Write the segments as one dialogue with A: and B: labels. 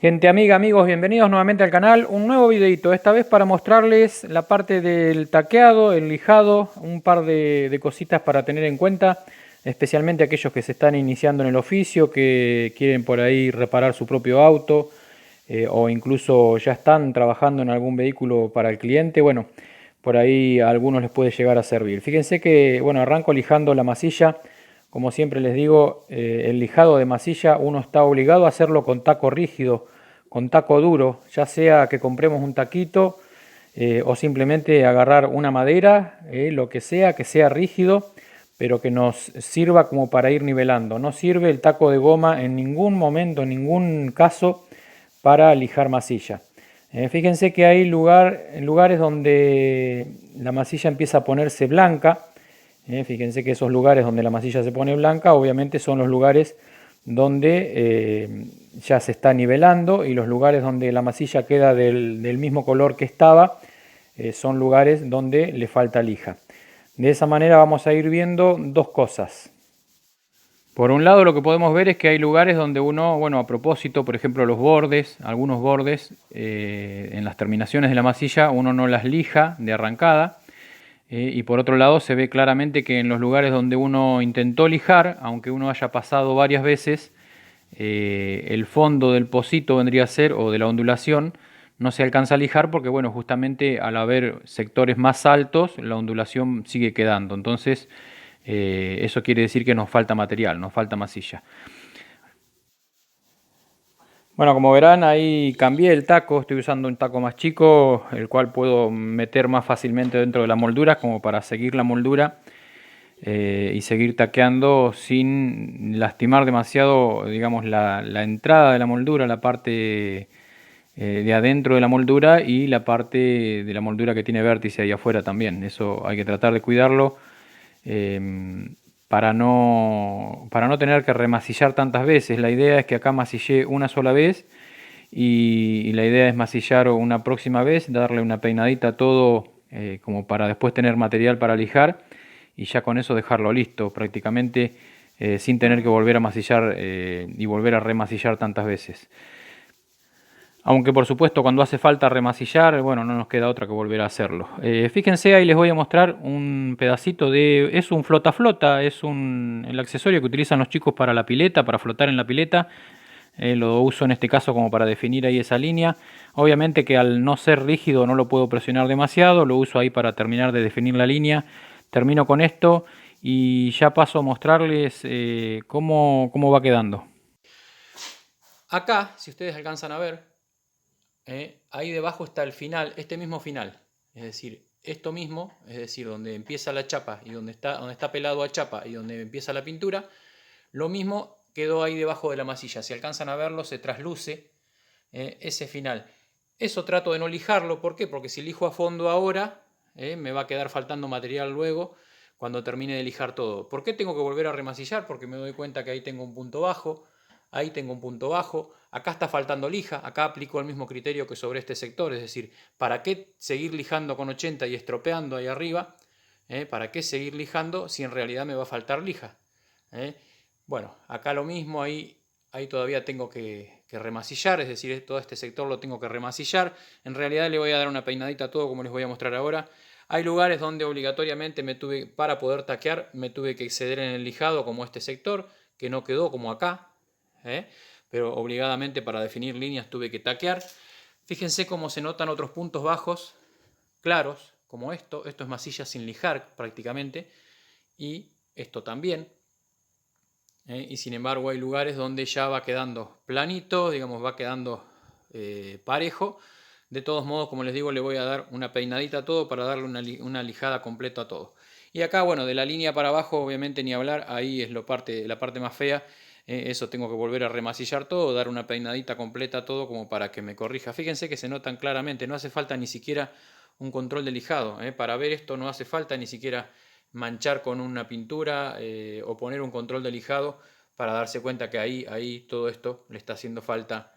A: Gente amiga, amigos, bienvenidos nuevamente al canal. Un nuevo videito, esta vez para mostrarles la parte del taqueado, el lijado, un par de cositas para tener en cuenta, especialmente aquellos que se están iniciando en el oficio, que quieren por ahí reparar su propio auto, o incluso ya están trabajando en algún vehículo para el cliente. Bueno, por ahí a algunos les puede llegar a servir. Fíjense que, bueno, arranco lijando la masilla. Como siempre les digo, el lijado de masilla uno está obligado a hacerlo con taco rígido, con taco duro, ya sea que compremos un taquito o simplemente agarrar una madera, lo que sea rígido, pero que nos sirva como para ir nivelando. No sirve el taco de goma en ningún momento, en ningún caso, para lijar masilla. Fíjense que hay lugares donde la masilla empieza a ponerse blanca. Fíjense que esos lugares donde la masilla se pone blanca, obviamente son los lugares donde ya se está nivelando, y los lugares donde la masilla queda del mismo color que estaba, son lugares donde le falta lija. De esa manera vamos a ir viendo dos cosas. Por un lado, lo que podemos ver es que hay lugares donde uno, bueno, a propósito, por ejemplo, los bordes, algunos bordes en las terminaciones de la masilla, uno no las lija de arrancada. Y por otro lado, se ve claramente que en los lugares donde uno intentó lijar, aunque uno haya pasado varias veces, el fondo del pocito vendría a ser, o de la ondulación, no se alcanza a lijar porque, bueno, justamente al haber sectores más altos, la ondulación sigue quedando. Entonces, eso quiere decir que nos falta material, nos falta masilla. Bueno, como verán, ahí cambié el taco, estoy usando un taco más chico, el cual puedo meter más fácilmente dentro de la moldura, como para seguir la moldura y seguir taqueando sin lastimar demasiado, digamos, la entrada de la moldura, la parte de adentro de la moldura, y la parte de la moldura que tiene vértice ahí afuera también. Eso hay que tratar de cuidarlo para no tener que remasillar tantas veces. La idea es que acá masillé una sola vez, y la idea es masillar una próxima vez, darle una peinadita a todo como para después tener material para lijar, y ya con eso dejarlo listo prácticamente, sin tener que volver a masillar y volver a remasillar tantas veces. Aunque por supuesto cuando hace falta remasillar, bueno, no nos queda otra que volver a hacerlo. Fíjense, ahí les voy a mostrar un pedacito de... Es un flota flota, es el accesorio que utilizan los chicos para la pileta, para flotar en la pileta. Lo uso en este caso como para definir ahí esa línea. Obviamente que al no ser rígido no lo puedo presionar demasiado, lo uso ahí para terminar de definir la línea. Termino con esto y ya paso a mostrarles cómo va quedando. Acá, si ustedes alcanzan a ver, ahí debajo está el final, este mismo final. Es decir, esto mismo, es decir, donde empieza la chapa y donde está pelado a chapa y donde empieza la pintura, lo mismo quedó ahí debajo de la masilla. Si alcanzan a verlo, se trasluce ese final. Eso trato de no lijarlo. ¿Por qué? Porque si lijo a fondo ahora, me va a quedar faltando material luego cuando termine de lijar todo. ¿Por qué tengo que volver a remasillar? Porque me doy cuenta que ahí tengo un punto bajo, ahí tengo un punto bajo, acá está faltando lija, acá aplico el mismo criterio que sobre este sector, es decir, ¿para qué seguir lijando con 80 y estropeando ahí arriba? ¿Para qué seguir lijando si en realidad me va a faltar lija? Bueno, acá lo mismo, ahí todavía tengo que remasillar, es decir, todo este sector lo tengo que remasillar. En realidad le voy a dar una peinadita a todo, como les voy a mostrar ahora. Hay lugares donde obligatoriamente para poder taquear, me tuve que exceder en el lijado, como este sector, que no quedó como acá, pero obligadamente para definir líneas tuve que taquear. Fíjense cómo se notan otros puntos bajos, claros, como esto es masilla sin lijar prácticamente, y esto también. Y sin embargo hay lugares donde ya va quedando planito, digamos, va quedando parejo. De todos modos, como les digo, le voy a dar una peinadita a todo para darle una lijada completa a todo. Y acá, bueno, de la línea para abajo, obviamente ni hablar, ahí es la parte más fea. Eso tengo que volver a remasillar todo, dar una peinadita completa a todo como para que me corrija. Fíjense que se notan claramente, no hace falta ni siquiera un control de lijado. Para ver esto no hace falta ni siquiera manchar con una pintura o poner un control de lijado para darse cuenta que ahí todo esto le está haciendo falta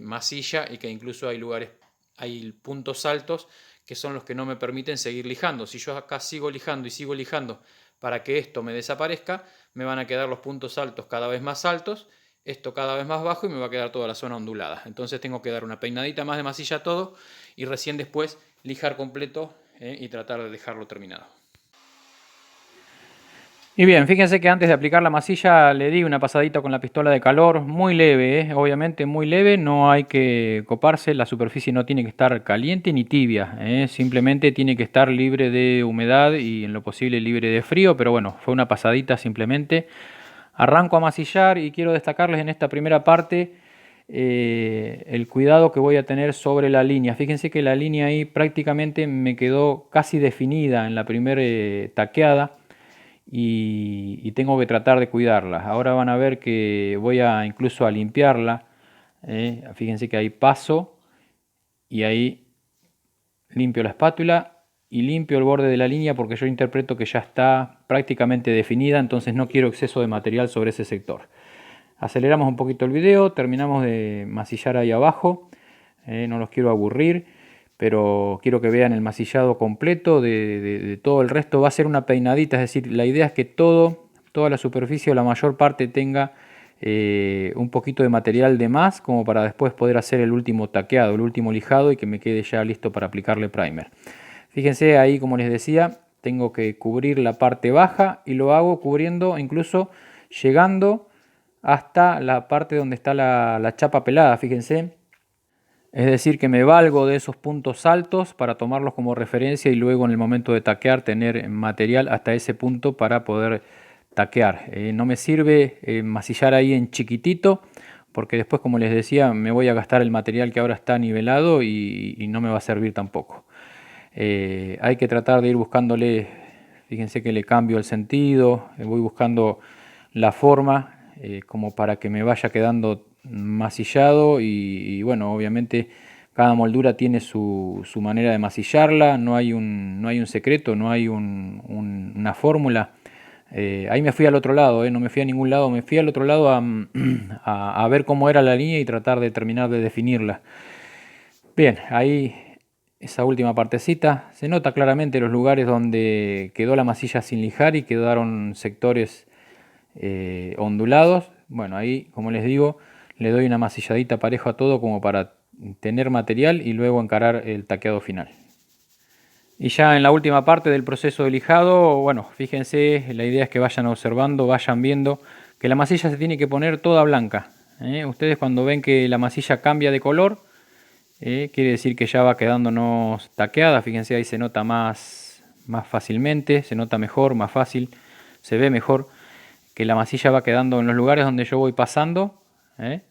A: masilla, y que incluso hay puntos altos que son los que no me permiten seguir lijando. Si yo acá sigo lijando y sigo lijando para que esto me desaparezca, me van a quedar los puntos altos cada vez más altos, esto cada vez más bajo y me va a quedar toda la zona ondulada. Entonces tengo que dar una peinadita más de masilla a todo y recién después lijar completo y tratar de dejarlo terminado. Y bien, fíjense que antes de aplicar la masilla le di una pasadita con la pistola de calor, muy leve, obviamente muy leve, no hay que coparse, la superficie no tiene que estar caliente ni tibia, simplemente tiene que estar libre de humedad y en lo posible libre de frío, pero bueno, fue una pasadita simplemente. Arranco a masillar y quiero destacarles en esta primera parte el cuidado que voy a tener sobre la línea. Fíjense que la línea ahí prácticamente me quedó casi definida en la primera taqueada. Y tengo que tratar de cuidarla. Ahora van a ver que voy a incluso a limpiarla. Fíjense que ahí paso y ahí limpio la espátula y limpio el borde de la línea porque yo interpreto que ya está prácticamente definida, entonces no quiero exceso de material sobre ese sector. Aceleramos un poquito el video, terminamos de masillar ahí abajo, no los quiero aburrir, pero quiero que vean el masillado completo de todo el resto. Va a ser una peinadita, es decir, la idea es que toda la superficie o la mayor parte tenga un poquito de material de más, como para después poder hacer el último taqueado, el último lijado y que me quede ya listo para aplicarle primer. Fíjense ahí, como les decía, tengo que cubrir la parte baja y lo hago cubriendo, incluso llegando hasta la parte donde está la chapa pelada, fíjense. Es decir, que me valgo de esos puntos altos para tomarlos como referencia y luego en el momento de taquear tener material hasta ese punto para poder taquear. No me sirve masillar ahí en chiquitito porque después, como les decía, me voy a gastar el material que ahora está nivelado y no me va a servir tampoco. Hay que tratar de ir buscándole, fíjense que le cambio el sentido, voy buscando la forma como para que me vaya quedando masillado y bueno, obviamente cada moldura tiene su manera de masillarla, no hay un secreto, no hay una fórmula. Ahí me fui al otro lado, no me fui a ningún lado, me fui al otro lado a ver cómo era la línea y tratar de terminar de definirla. Bien, ahí esa última partecita, se nota claramente los lugares donde quedó la masilla sin lijar y quedaron sectores ondulados. Bueno, ahí, como les digo, le doy una masilladita parejo a todo como para tener material y luego encarar el taqueado final. Y ya en la última parte del proceso de lijado, bueno, fíjense, la idea es que vayan observando, vayan viendo que la masilla se tiene que poner toda blanca. Ustedes cuando ven que la masilla cambia de color, quiere decir que ya va quedándonos taqueada. Fíjense, ahí se nota más fácilmente, se nota mejor, más fácil, se ve mejor que la masilla va quedando en los lugares donde yo voy pasando,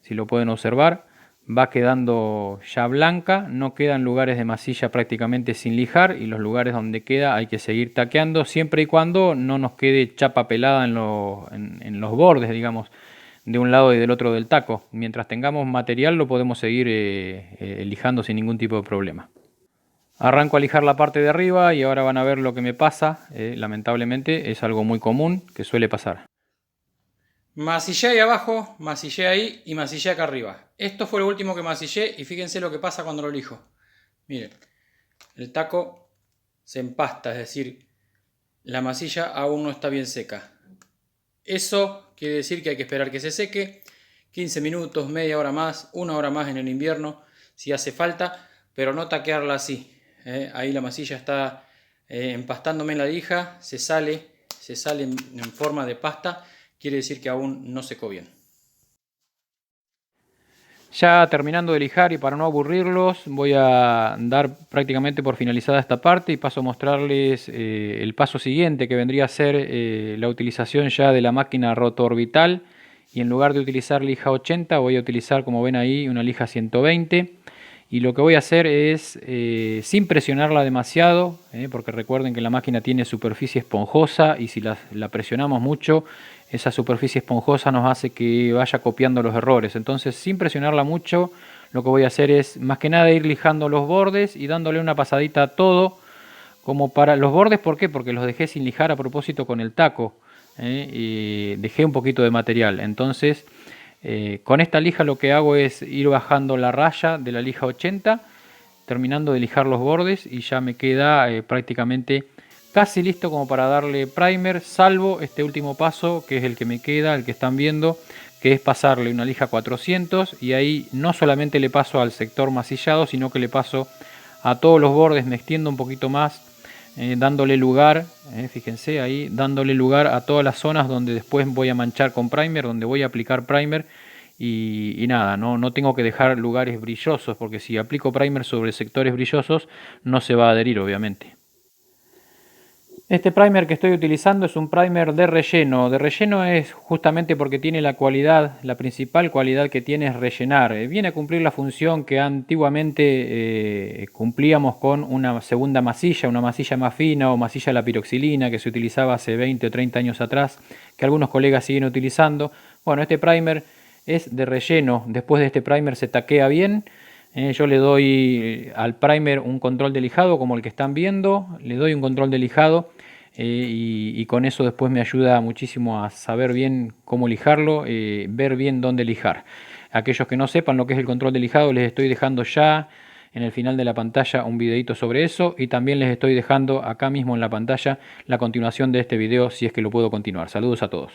A: si lo pueden observar, va quedando ya blanca, no quedan lugares de masilla prácticamente sin lijar y los lugares donde queda hay que seguir taqueando siempre y cuando no nos quede chapa pelada en los bordes, digamos, de un lado y del otro del taco. Mientras tengamos material lo podemos seguir lijando sin ningún tipo de problema. Arranco a lijar la parte de arriba y ahora van a ver lo que me pasa. Lamentablemente es algo muy común que suele pasar. Masillé ahí abajo, masillé ahí y masillé acá arriba. Esto fue lo último que masillé y fíjense lo que pasa cuando lo lijo. Miren, el taco se empasta, es decir, la masilla aún no está bien seca. Eso quiere decir que hay que esperar que se seque 15 minutos, media hora más, una hora más en el invierno, si hace falta, pero no taquearla así. Ahí la masilla está empastándome en la lija, se sale en forma de pasta. Quiere decir que aún no secó bien. Ya terminando de lijar y para no aburrirlos, voy a dar prácticamente por finalizada esta parte y paso a mostrarles el paso siguiente, que vendría a ser la utilización ya de la máquina rotoorbital. Y en lugar de utilizar lija 80, voy a utilizar, como ven ahí, una lija 120. Y lo que voy a hacer es, sin presionarla demasiado, porque recuerden que la máquina tiene superficie esponjosa y si la presionamos mucho, esa superficie esponjosa nos hace que vaya copiando los errores. Entonces, sin presionarla mucho, lo que voy a hacer es, más que nada, ir lijando los bordes y dándole una pasadita a todo, como para los bordes. ¿Por qué? Porque los dejé sin lijar a propósito con el taco, y dejé un poquito de material. Entonces, con esta lija lo que hago es ir bajando la raya de la lija 80, terminando de lijar los bordes y ya me queda prácticamente casi listo como para darle primer, salvo este último paso que es el que me queda, el que están viendo,
B: que es pasarle una lija 400 y ahí no solamente le paso al sector masillado, sino que le paso a todos los bordes, me extiendo un poquito más, dándole lugar, fíjense ahí, dándole lugar a todas las zonas donde después voy a manchar con primer, donde voy a aplicar primer. Y nada, no tengo que dejar lugares brillosos, porque si aplico primer sobre sectores brillosos no se va a adherir, obviamente. Este primer que estoy utilizando es un primer de relleno. De relleno es justamente porque tiene la cualidad, la principal cualidad que tiene es rellenar. Viene a cumplir la función que antiguamente cumplíamos con una segunda masilla, una masilla más fina o masilla a la piroxilina que se utilizaba hace 20 o 30 años atrás, que algunos colegas siguen utilizando. Bueno, este primer es de relleno. Después de este primer se taquea bien. Yo le doy al primer un control de lijado como el que están viendo, le doy un control de lijado y con eso después me ayuda muchísimo a saber bien cómo lijarlo, ver bien dónde lijar. Aquellos que no sepan lo que es el control de lijado, les estoy dejando ya en el final de la pantalla un videito sobre eso y también les estoy dejando acá mismo en la pantalla la continuación de este video si es que lo puedo continuar. Saludos a todos.